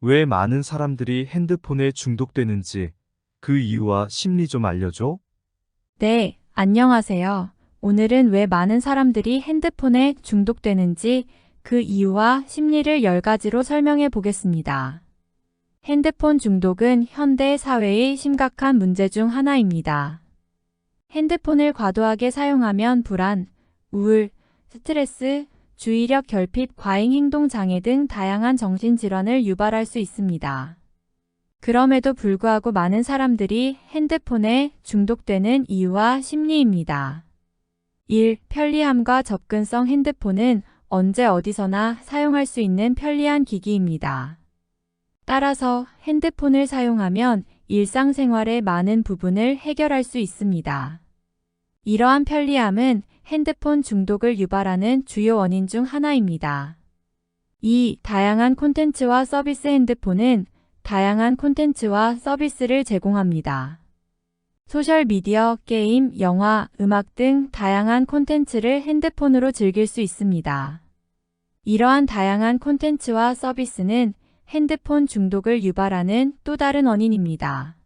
왜 많은 사람들이 핸드폰에 중독되는지 그 이유와 심리 좀 알려줘? 네, 안녕하세요. 오늘은 왜 많은 사람들이 핸드폰에 중독되는지 그 이유와 심리를 10가지로 설명해 보겠습니다. 핸드폰 중독은 현대 사회의 심각한 문제 중 하나입니다. 핸드폰을 과도하게 사용하면 불안, 우울, 스트레스, 주의력 결핍, 과잉 행동 장애 등 다양한 정신질환을 유발할 수 있습니다. 그럼에도 불구하고 많은 사람들이 핸드폰에 중독되는 이유와 심리입니다. 1. 편리함과 접근성. 핸드폰은 언제 어디서나 사용할 수 있는 편리한 기기입니다. 따라서 핸드폰을 사용하면 일상생활의 많은 부분을 해결할 수 있습니다. 이러한 편리함은 핸드폰 중독을 유발하는 주요 원인 중 하나입니다. 2. 다양한 콘텐츠와 서비스. 핸드폰은 다양한 콘텐츠와 서비스를 제공합니다. 소셜미디어, 게임, 영화, 음악 등 다양한 콘텐츠를 핸드폰으로 즐길 수 있습니다. 이러한 다양한 콘텐츠와 서비스는 핸드폰 중독을 유발하는 또 다른 원인입니다.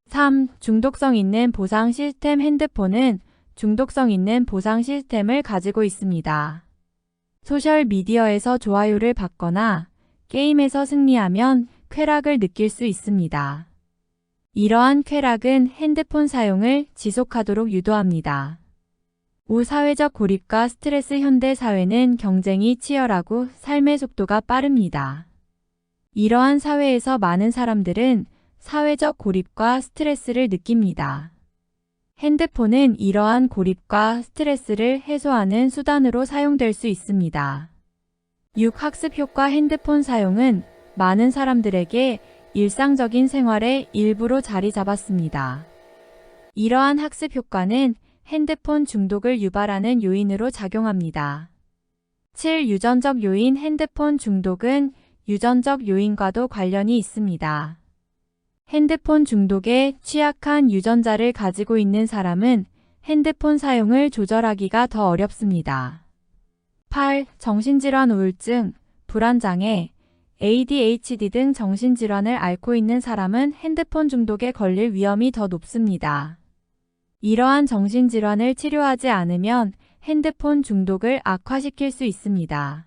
3. 중독성 있는 보상 시스템. 핸드폰은 중독성 있는 보상 시스템을 가지고 있습니다. 소셜미디어에서 좋아요를 받거나 게임에서 승리하면 쾌락을 느낄 수 있습니다. 이러한 쾌락은 핸드폰 사용을 지속하도록 유도합니다. 5. 사회적 고립과 스트레스. 현대 사회는 경쟁이 치열하고 삶의 속도가 빠릅니다. 이러한 사회에서 많은 사람들은 사회적 고립과 스트레스를 느낍니다. 핸드폰은 이러한 고립과 스트레스를 해소하는 수단으로 사용될 수 있습니다. 6. 학습 효과. 핸드폰 사용은 많은 사람들에게 일상적인 생활의 일부로 자리 잡았습니다. 이러한 학습 효과는 핸드폰 중독을 유발하는 요인으로 작용합니다. 7. 유전적 요인. 핸드폰 중독은 유전적 요인과도 관련이 있습니다. 핸드폰 중독에 취약한 유전자를 가지고 있는 사람은 핸드폰 사용을 조절하기가 더 어렵습니다. 8. 정신질환. 우울증, 불안장애, ADHD 등 정신질환을 앓고 있는 사람은 핸드폰 중독에 걸릴 위험이 더 높습니다. 이러한 정신질환을 치료하지 않으면 핸드폰 중독을 악화시킬 수 있습니다.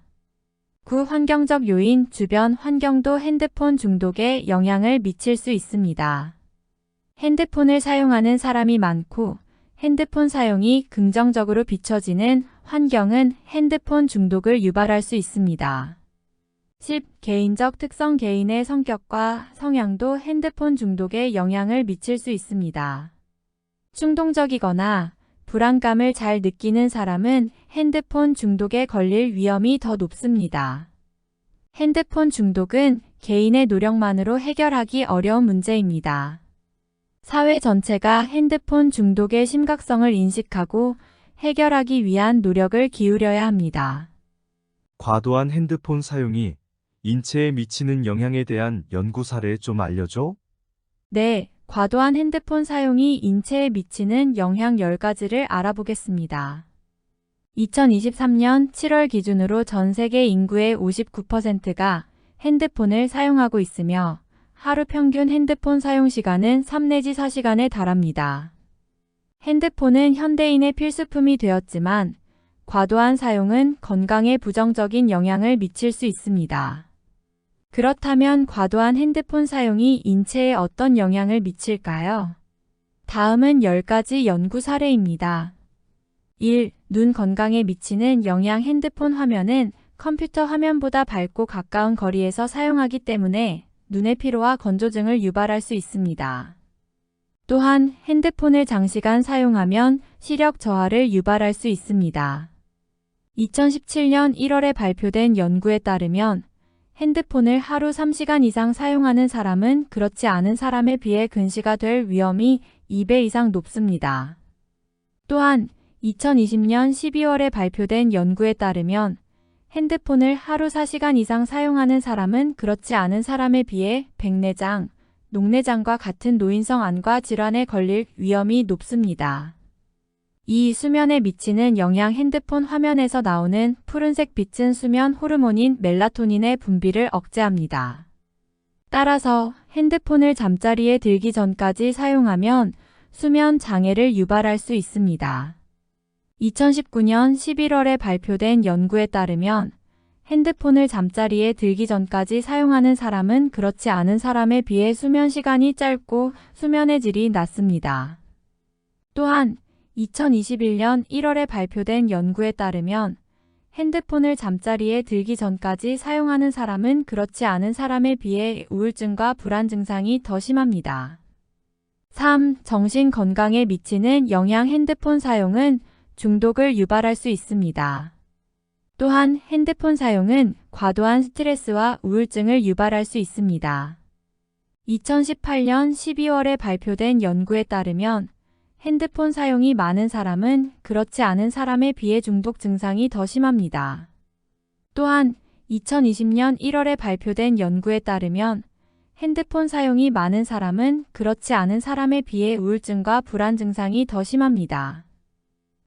9. 환경적 요인. 주변 환경도 핸드폰 중독에 영향을 미칠 수 있습니다. 핸드폰을 사용하는 사람이 많고 핸드폰 사용이 긍정적으로 비춰지는 환경은 핸드폰 중독을 유발할 수 있습니다. 10. 개인적 특성. 개인의 성격과 성향도 핸드폰 중독에 영향을 미칠 수 있습니다. 충동적이거나 불안감을 잘 느끼는 사람은 핸드폰 중독에 걸릴 위험이 더 높습니다. 핸드폰 중독은 개인의 노력만으로 해결하기 어려운 문제입니다. 사회 전체가 핸드폰 중독의 심각성을 인식하고 해결하기 위한 노력을 기울여야 합니다. 과도한 핸드폰 사용이 인체에 미치는 영향에 대한 연구 사례 좀 알려줘? 네, 과도한 핸드폰 사용이 인체에 미치는 영향 10가지를 알아보겠습니다. 2023년 7월 기준으로 전 세계 인구의 59%가 핸드폰을 사용하고 있으며 하루 평균 핸드폰 사용 시간은 3 내지 4시간에 달합니다. 핸드폰은 현대인의 필수품이 되었지만 과도한 사용은 건강에 부정적인 영향을 미칠 수 있습니다. 그렇다면 과도한 핸드폰 사용이 인체에 어떤 영향을 미칠까요? 다음은 10가지 연구 사례입니다. 1. 눈 건강에 미치는 영향. 핸드폰 화면은 컴퓨터 화면보다 밝고 가까운 거리에서 사용하기 때문에 눈의 피로와 건조증을 유발할 수 있습니다. 또한 핸드폰을 장시간 사용하면 시력 저하를 유발할 수 있습니다. 2017년 1월에 발표된 연구에 따르면 핸드폰을 하루 3시간 이상 사용하는 사람은 그렇지 않은 사람에 비해 근시가 될 위험이 2배 이상 높습니다. 또한 2020년 12월에 발표된 연구에 따르면 핸드폰을 하루 4시간 이상 사용하는 사람은 그렇지 않은 사람에 비해 백내장, 녹내장과 같은 노인성 안과 질환에 걸릴 위험이 높습니다. 이 수면에 미치는 영향. 핸드폰 화면에서 나오는 푸른색 빛은 수면 호르몬인 멜라토닌의 분비를 억제합니다. 따라서 핸드폰을 잠자리에 들기 전까지 사용하면 수면 장애를 유발할 수 있습니다. 2019년 11월에 발표된 연구에 따르면 핸드폰을 잠자리에 들기 전까지 사용하는 사람은 그렇지 않은 사람에 비해 수면 시간이 짧고 수면의 질이 낮습니다. 또한 2021년 1월에 발표된 연구에 따르면 핸드폰을 잠자리에 들기 전까지 사용하는 사람은 그렇지 않은 사람에 비해 우울증과 불안 증상이 더 심합니다. 3. 정신 건강에 미치는 영향. 핸드폰 사용은 중독을 유발할 수 있습니다. 또한 핸드폰 사용은 과도한 스트레스와 우울증을 유발할 수 있습니다. 2018년 12월에 발표된 연구에 따르면 핸드폰 사용이 많은 사람은 그렇지 않은 사람에 비해 중독 증상이 더 심합니다. 또한 2020년 1월에 발표된 연구에 따르면 핸드폰 사용이 많은 사람은 그렇지 않은 사람에 비해 우울증과 불안 증상이 더 심합니다.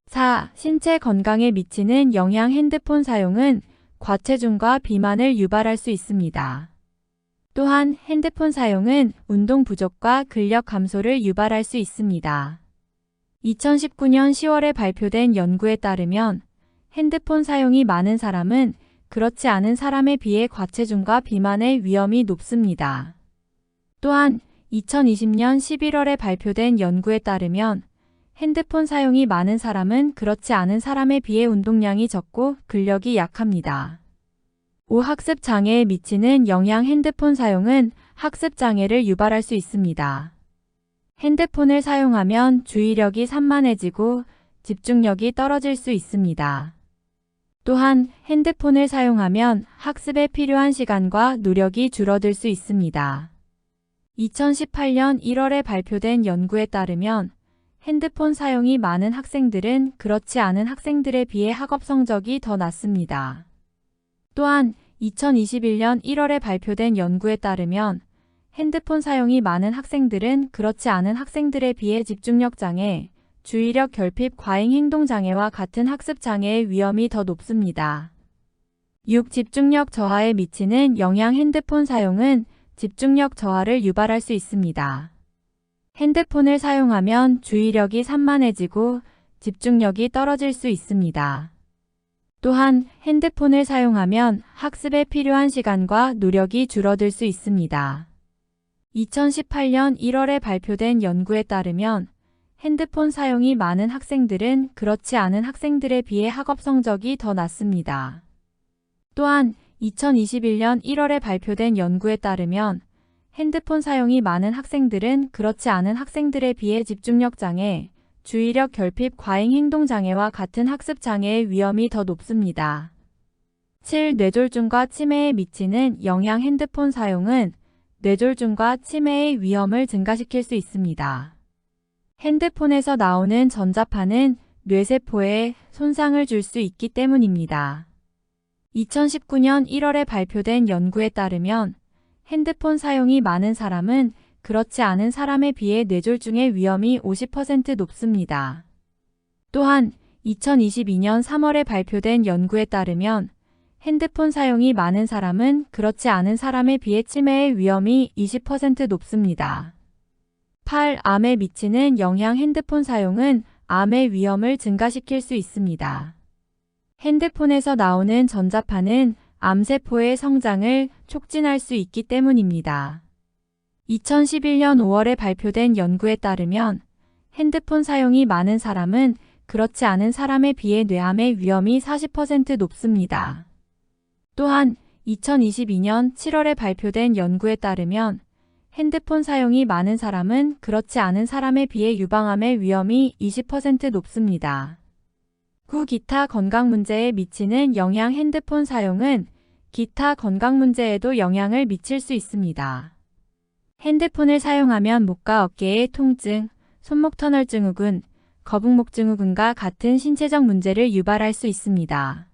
4. 신체 건강에 미치는 영향. 핸드폰 사용은 과체중과 비만을 유발할 수 있습니다. 또한 핸드폰 사용은 운동 부족과 근력 감소를 유발할 수 있습니다. 2019년 10월에 발표된 연구에 따르면 핸드폰 사용이 많은 사람은 그렇지 않은 사람에 비해 과체중과 비만의 위험이 높습니다. 또한 2020년 11월에 발표된 연구에 따르면 핸드폰 사용이 많은 사람은 그렇지 않은 사람에 비해 운동량이 적고 근력이 약합니다. 5. 학습 장애에 미치는 영향. 핸드폰 사용은 학습 장애를 유발할 수 있습니다. 핸드폰을 사용하면 주의력이 산만해지고 집중력이 떨어질 수 있습니다. 또한 핸드폰을 사용하면 학습에 필요한 시간과 노력이 줄어들 수 있습니다. 2018년 1월에 발표된 연구에 따르면 핸드폰 사용이 많은 학생들은 그렇지 않은 학생들에 비해 학업 성적이 더 낮습니다. 또한 2021년 1월에 발표된 연구에 따르면 핸드폰 사용이 많은 학생들은 그렇지 않은 학생들에 비해 집중력 장애, 주의력 결핍, 과잉 행동 장애와 같은 학습 장애의 위험이 더 높습니다. 6. 집중력 저하에 미치는 영향. 핸드폰 사용은 집중력 저하를 유발할 수 있습니다. 핸드폰을 사용하면 주의력이 산만해지고 집중력이 떨어질 수 있습니다. 또한 핸드폰을 사용하면 학습에 필요한 시간과 노력이 줄어들 수 있습니다. 2018년 1월에 발표된 연구에 따르면 핸드폰 사용이 많은 학생들은 그렇지 않은 학생들에 비해 학업 성적이 더 낮습니다. 또한 2021년 1월에 발표된 연구에 따르면 핸드폰 사용이 많은 학생들은 그렇지 않은 학생들에 비해 집중력 장애, 주의력 결핍, 과잉 행동 장애와 같은 학습 장애의 위험이 더 높습니다. 7. 뇌졸중과 치매에 미치는 영향. 핸드폰 사용은 뇌졸중과 치매의 위험을 증가시킬 수 있습니다. 핸드폰에서 나오는 전자파는 뇌세포에 손상을 줄 수 있기 때문입니다. 2019년 1월에 발표된 연구에 따르면 핸드폰 사용이 많은 사람은 그렇지 않은 사람에 비해 뇌졸중의 위험이 50% 높습니다. 또한 2022년 3월에 발표된 연구에 따르면 핸드폰 사용이 많은 사람은 그렇지 않은 사람에 비해 치매의 위험이 20% 높습니다. 8. 암에 미치는 영향. 핸드폰 사용은 암의 위험을 증가시킬 수 있습니다. 핸드폰에서 나오는 전자파는 암세포의 성장을 촉진할 수 있기 때문입니다. 2011년 5월에 발표된 연구에 따르면 핸드폰 사용이 많은 사람은 그렇지 않은 사람에 비해 뇌암의 위험이 40% 높습니다. 또한 2022년 7월에 발표된 연구에 따르면 핸드폰 사용이 많은 사람은 그렇지 않은 사람에 비해 유방암의 위험이 20% 높습니다. 9. 기타 건강 문제에 미치는 영향. 핸드폰 사용은 기타 건강 문제에도 영향을 미칠 수 있습니다. 핸드폰을 사용하면 목과 어깨의 통증, 손목 터널 증후군, 거북목 증후군과 같은 신체적 문제를 유발할 수 있습니다.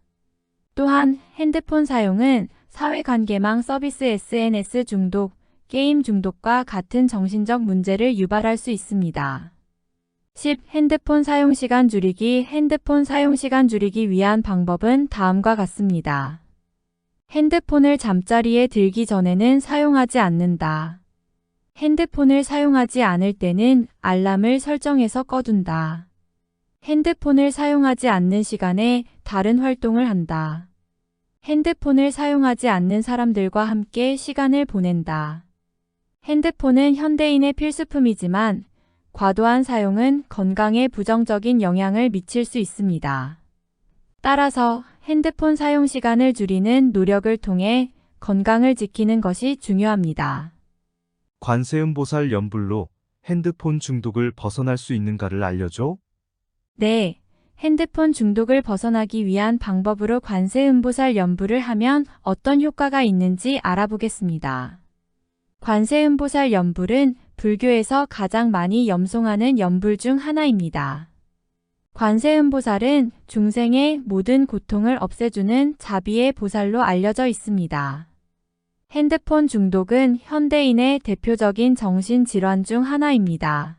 또한 핸드폰 사용은 사회관계망 서비스 SNS 중독, 게임 중독과 같은 정신적 문제를 유발할 수 있습니다. 10. 핸드폰 사용시간 줄이기. 핸드폰 사용시간 줄이기 위한 방법은 다음과 같습니다. 핸드폰을 잠자리에 들기 전에는 사용하지 않는다. 핸드폰을 사용하지 않을 때는 알람을 설정해서 꺼둔다. 핸드폰을 사용하지 않는 시간에 다른 활동을 한다. 핸드폰을 사용하지 않는 사람들과 함께 시간을 보낸다. 핸드폰은 현대인의 필수품이지만 과도한 사용은 건강에 부정적인 영향을 미칠 수 있습니다. 따라서 핸드폰 사용 시간을 줄이는 노력을 통해 건강을 지키는 것이 중요합니다. 관세음보살 연불로 핸드폰 중독을 벗어날 수 있는가를 알려줘? 네, 핸드폰 중독을 벗어나기 위한 방법으로 관세음보살 연불을 하면 어떤 효과가 있는지 알아보겠습니다. 관세음보살 연불은 불교에서 가장 많이 염송하는 연불 중 하나입니다. 관세음보살은 중생의 모든 고통을 없애주는 자비의 보살로 알려져 있습니다. 핸드폰 중독은 현대인의 대표적인 정신질환 중 하나입니다.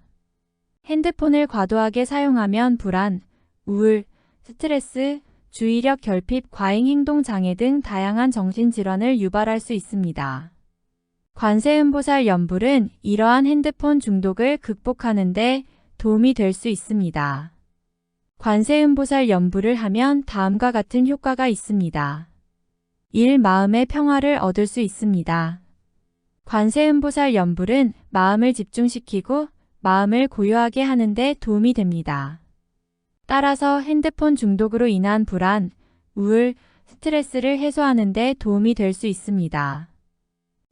핸드폰을 과도하게 사용하면 불안, 우울, 스트레스, 주의력 결핍, 과잉 행동 장애 등 다양한 정신질환을 유발할 수 있습니다. 관세음보살 연불은 이러한 핸드폰 중독을 극복하는 데 도움이 될 수 있습니다. 관세음보살 연불을 하면 다음과 같은 효과가 있습니다. 1. 마음의 평화를 얻을 수 있습니다. 관세음보살 연불은 마음을 집중시키고 마음을 고요하게 하는 데 도움이 됩니다. 따라서 핸드폰 중독으로 인한 불안, 우울, 스트레스를 해소하는 데 도움이 될 수 있습니다.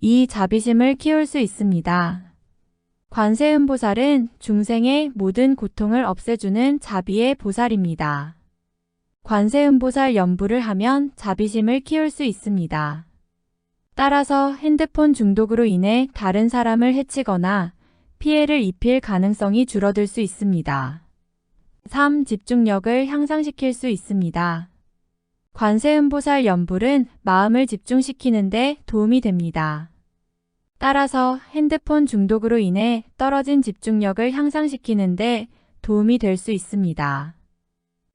2. 자비심을 키울 수 있습니다. 관세음보살은 중생의 모든 고통을 없애주는 자비의 보살입니다. 관세음보살 연불을 하면 자비심을 키울 수 있습니다. 따라서 핸드폰 중독으로 인해 다른 사람을 해치거나 피해를 입힐 가능성이 줄어들 수 있습니다. 3. 집중력을 향상시킬 수 있습니다. 관세음보살 연불은 마음을 집중시키는 데 도움이 됩니다. 따라서 핸드폰 중독으로 인해 떨어진 집중력을 향상시키는 데 도움이 될 수 있습니다.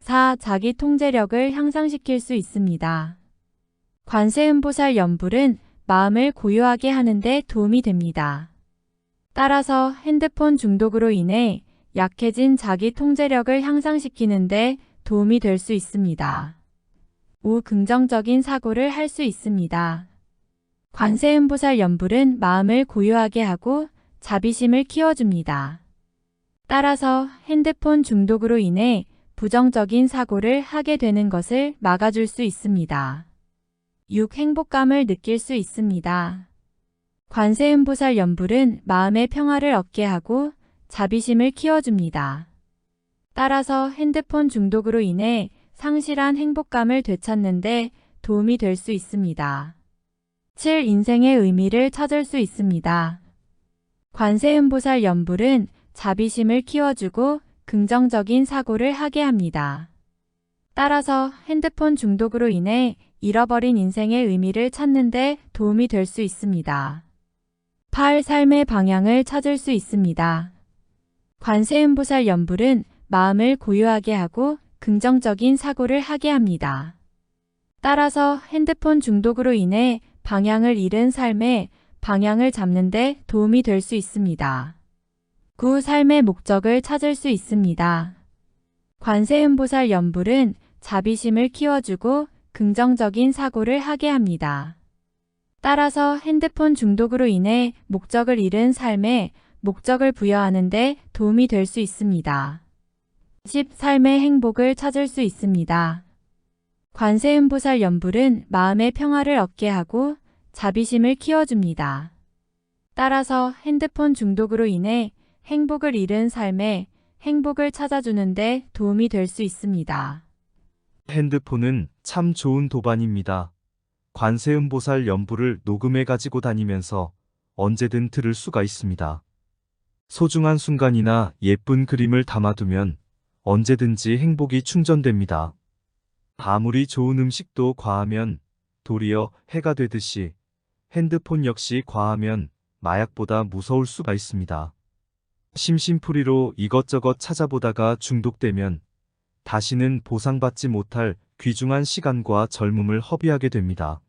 4. 자기 통제력을 향상시킬 수 있습니다. 관세음보살 연불은 마음을 고요하게 하는 데 도움이 됩니다. 따라서 핸드폰 중독으로 인해 약해진 자기 통제력을 향상시키는 데 도움이 될 수 있습니다. 5. 긍정적인 사고를 할 수 있습니다. 관세음보살 연불은 마음을 고요하게 하고 자비심을 키워줍니다. 따라서 핸드폰 중독으로 인해 부정적인 사고를 하게 되는 것을 막아줄 수 있습니다. 6. 행복감을 느낄 수 있습니다. 관세음보살 연불은 마음의 평화를 얻게 하고 자비심을 키워줍니다. 따라서 핸드폰 중독으로 인해 상실한 행복감을 되찾는 데 도움이 될 수 있습니다. 7. 인생의 의미를 찾을 수 있습니다. 관세음보살 연불은 자비심을 키워주고 긍정적인 사고를 하게 합니다. 따라서 핸드폰 중독으로 인해 잃어버린 인생의 의미를 찾는 데 도움이 될 수 있습니다. 8. 삶의 방향을 찾을 수 있습니다. 관세음보살 연불은 마음을 고요하게 하고 긍정적인 사고를 하게 합니다. 따라서 핸드폰 중독으로 인해 방향을 잃은 삶에 방향을 잡는 데 도움이 될 수 있습니다. 9. 삶의 목적을 찾을 수 있습니다. 관세음보살 연불은 자비심을 키워주고 긍정적인 사고를 하게 합니다. 따라서 핸드폰 중독으로 인해 목적을 잃은 삶에 목적을 부여하는 데 도움이 될 수 있습니다. 10. 삶의 행복을 찾을 수 있습니다. 관세음보살 연불은 마음의 평화를 얻게 하고 자비심을 키워줍니다. 따라서 핸드폰 중독으로 인해 행복을 잃은 삶에 행복을 찾아주는 데 도움이 될 수 있습니다. 핸드폰은 참 좋은 도반입니다. 관세음보살 연불을 녹음해 가지고 다니면서 언제든 들을 수가 있습니다. 소중한 순간이나 예쁜 그림을 담아두면 언제든지 행복이 충전됩니다. 아무리 좋은 음식도 과하면 도리어 해가 되듯이 핸드폰 역시 과하면 마약보다 무서울 수가 있습니다. 심심풀이로 이것저것 찾아보다가 중독되면 다시는 보상받지 못할 귀중한 시간과 젊음을 허비하게 됩니다.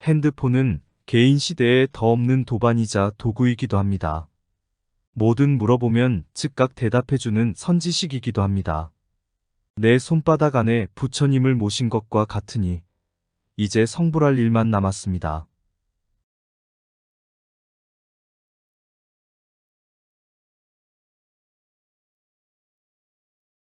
핸드폰은 개인 시대에 더 없는 도반이자 도구이기도 합니다. 뭐든 물어보면 즉각 대답해주는 선지식이기도 합니다. 내 손바닥 안에 부처님을 모신 것과 같으니 이제 성불할 일만 남았습니다.